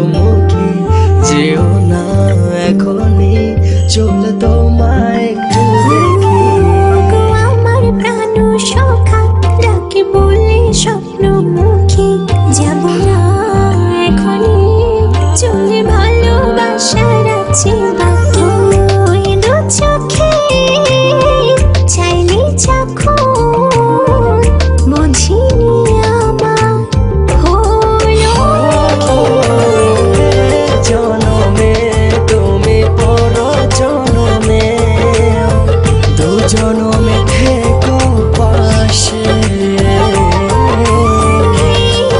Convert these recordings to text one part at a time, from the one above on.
চন্দ্রমুখী যেও না এখনই চলে তোমায় একটু দেখি। আমার প্রাণ সখা ডাকে বলে স্বপ্নমুখী যাব না এখনই চলে ভালোবাসার আছে বাকি। ওই দু চোখে চাইলে চাখো বুঝিনি আমার হলো জনমে তুমি পর জনমে দু জনমে থেকো পাশে।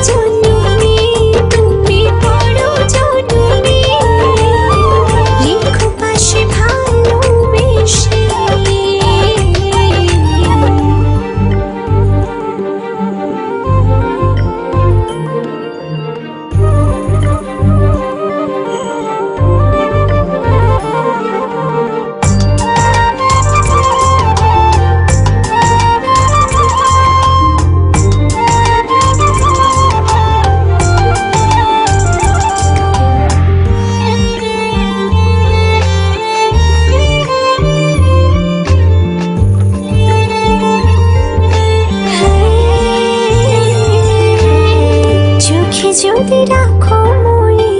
জনমে তুমি পড়ো জনমে লিখো পাশে ভালোবেসে। চোখে যদি রাখো মনে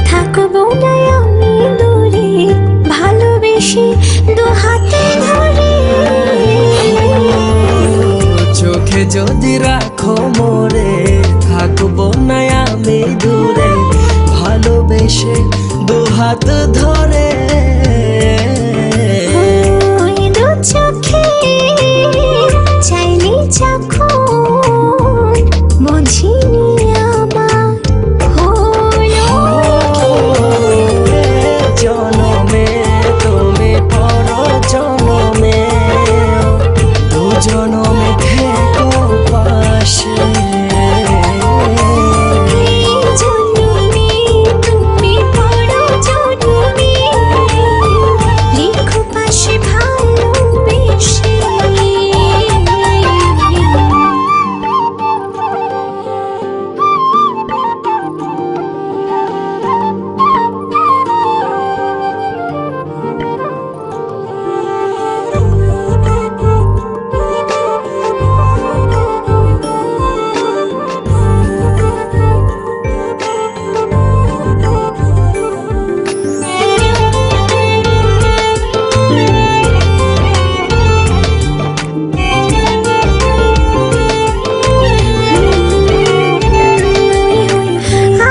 থাকবো না আমি দূরে ভালোবেসে দু হাতে ধরে। চোখে যদি রাখো মোরে থাকবো না আমি দূরে ভালোবেসে দু হাত ধরে। ওই দু চোখে চাইলে চাখো বুঝিনি আমার হলো জনমে তুমি পর জনমে দু জনমে থেকো পাশে। জনমে তুমি পড়ো জনমে লিখো পাশে ভালোবেসে।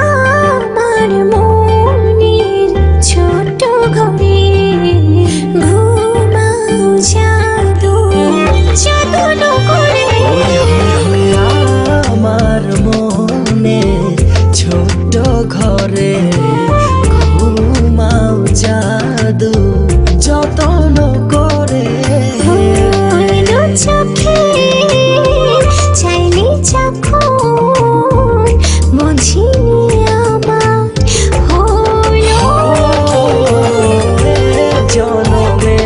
আমার মনের ছোট ঘরে ঘুমাও জাদু জাদু করে। আমার মনে ছোট ঘরে ঘুমাও জাদু যতন করে। ওই দু চোখে চাইলে চাখো বুঝিনি আমার হলো জনমে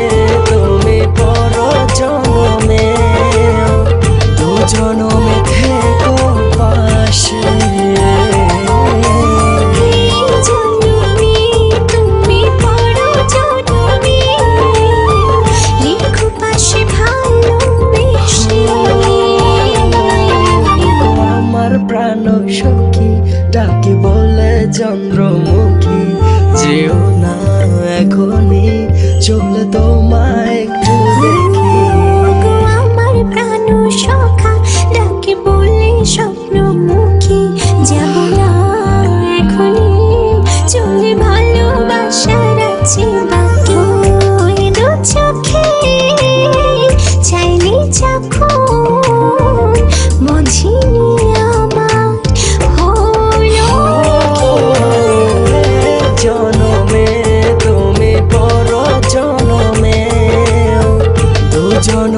তুমি পর জনমে দু জনমে থেকো পাশে। জনমে তুমি পড়ো জনমে লিখো পাশে ভালোবেসে। আমার প্রাণ সখী ডাকে বলে চন্দ্রমুখী যেও না এখনই চলে তোমায় একটু দেখি। আমার প্রাণ সখা ডাকে বলে স্বপ্নমুখী যাব না এখনই চলে ভালোবাসার আছে বাকি। ওই দু চোখে চাইলে চাখো বুঝিনি আমার হলো জনমে তুমি পর জনমে দু জন